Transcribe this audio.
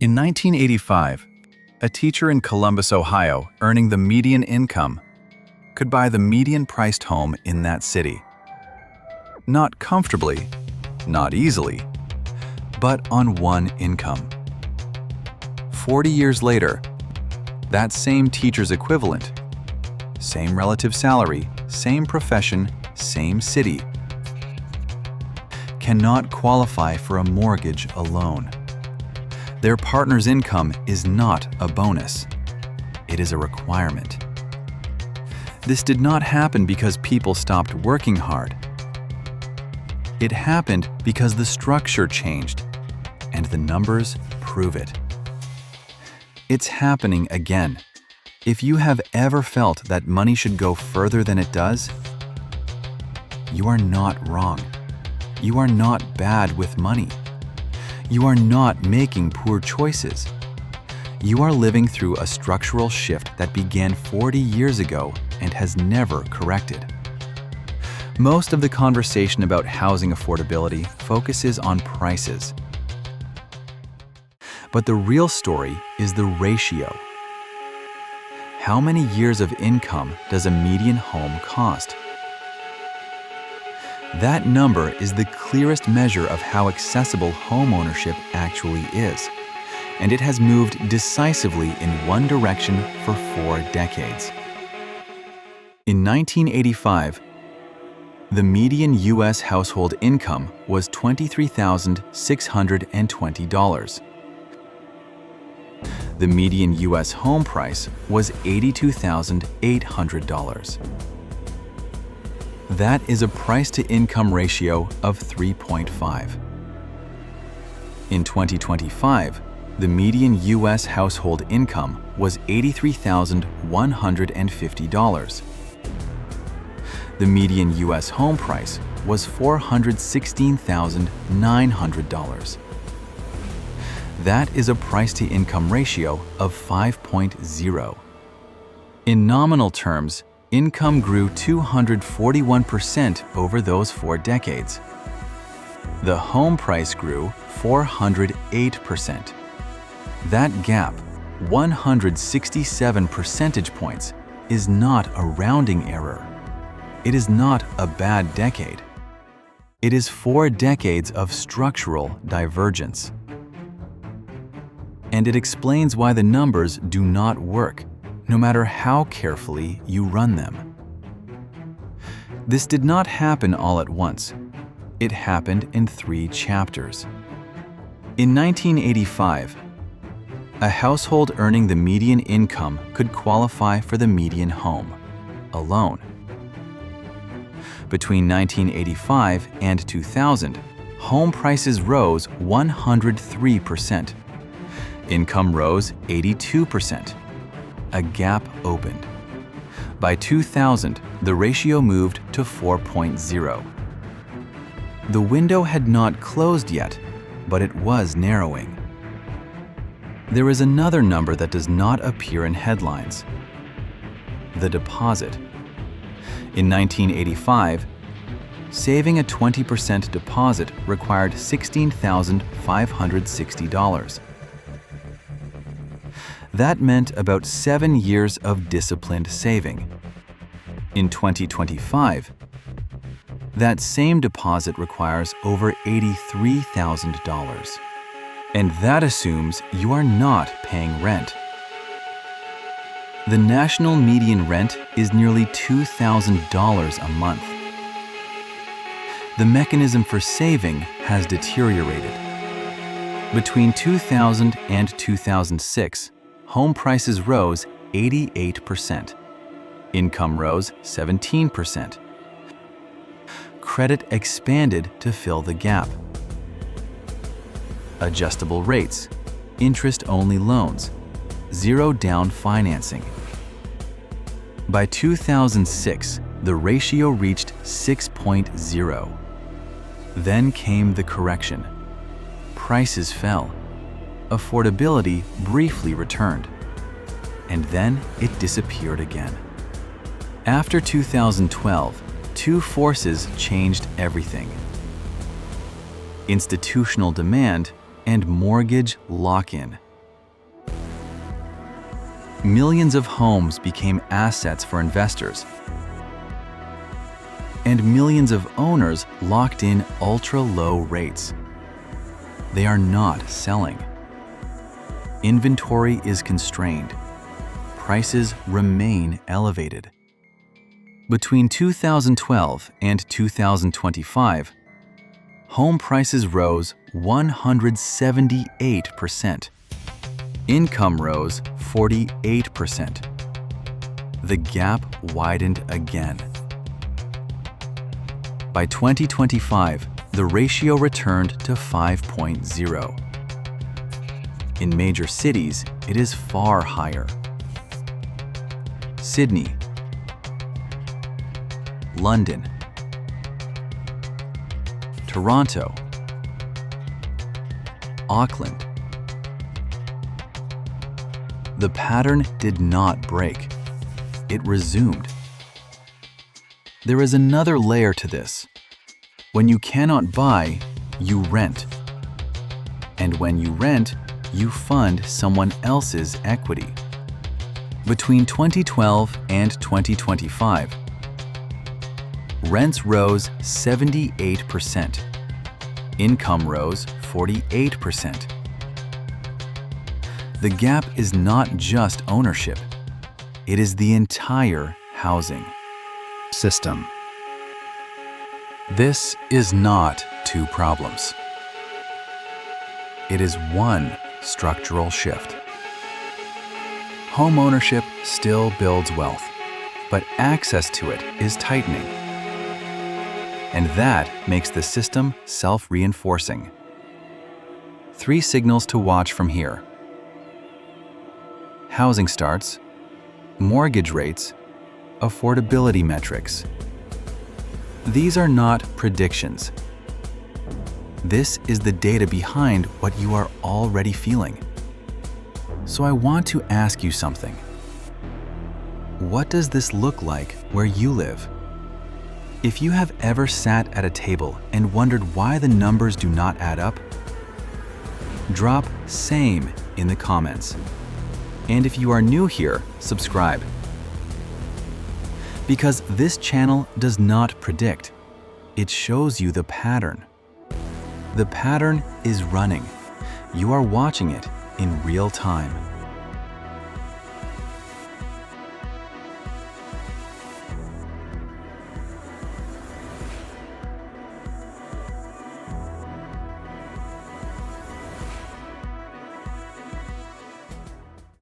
In 1985, a teacher in Columbus, Ohio, earning the median income, could buy the median-priced home in that city. Not comfortably, not easily, but on one income. 40 years later, that same teacher's equivalent, same relative salary, same profession, same city, cannot qualify for a mortgage alone. Their partner's income is not a bonus. It is a requirement. This did not happen because people stopped working hard. It happened because the structure changed, and the numbers prove it. It's happening again. If you have ever felt that money should go further than it does, you are not wrong. You are not bad with money. You are not making poor choices. You are living through a structural shift that began 40 years ago and has never corrected. Most of the conversation about housing affordability focuses on prices. But the real story is the ratio. How many years of income does a median home cost? That number is the clearest measure of how accessible homeownership actually is, and it has moved decisively in one direction for 4 decades. In 1985, the median U.S. household income was $23,620. The median U.S. home price was $82,800. That is a price-to-income ratio of 3.5. In 2025, the median U.S. household income was $83,150. The median U.S. home price was $416,900. That is a price-to-income ratio of 5.0. In nominal terms, income grew 241% over those 4 decades. The home price grew 408%. That gap, 167 percentage points, is not a rounding error. It is not a bad decade. It is 4 decades of structural divergence. And it explains why the numbers do not work, no matter how carefully you run them. This did not happen all at once. It happened in 3 chapters. In 1985, a household earning the median income could qualify for the median home, alone. Between 1985 and 2000, home prices rose 103%. Income rose 82%. A gap opened. By 2000, the ratio moved to 4.0. The window had not closed yet, but it was narrowing. There is another number that does not appear in headlines: the deposit. In 1985, saving a 20% deposit required $16,560. That meant about 7 years of disciplined saving. In 2025, that same deposit requires over $83,000. And that assumes you are not paying rent. The national median rent is nearly $2,000 a month. The mechanism for saving has deteriorated. Between 2000 and 2006, home prices rose 88%. Income rose 17%. Credit expanded to fill the gap. Adjustable rates, interest-only loans, zero-down financing. By 2006, the ratio reached 6.0. Then came the correction. Prices fell. Affordability briefly returned. And then it disappeared again. After 2012, 2 forces changed everything: institutional demand and mortgage lock-in. Millions of homes became assets for investors, and millions of owners locked in ultra-low rates. They are not selling. Inventory is constrained. Prices remain elevated. Between 2012 and 2025, home prices rose 178%. Income rose 48%. The gap widened again. By 2025, the ratio returned to 5.0. In major cities, it is far higher. Sydney, London, Toronto, Auckland. The pattern did not break. It resumed. There is another layer to this. When you cannot buy, you rent. And when you rent, you fund someone else's equity. Between 2012 and 2025, rents rose 78%. Income rose 48%. The gap is not just ownership. It is the entire housing system. This is not two problems. It is one structural shift. Home ownership still builds wealth, but access to it is tightening. And that makes the system self-reinforcing. 3 signals to watch from here: housing starts, mortgage rates, affordability metrics. These are not predictions. This is the data behind what you are already feeling. So I want to ask you something. What does this look like where you live? If you have ever sat at a table and wondered why the numbers do not add up, drop "same" in the comments. And if you are new here, subscribe. Because this channel does not predict. It shows you the pattern. The pattern is running. You are watching it in real time.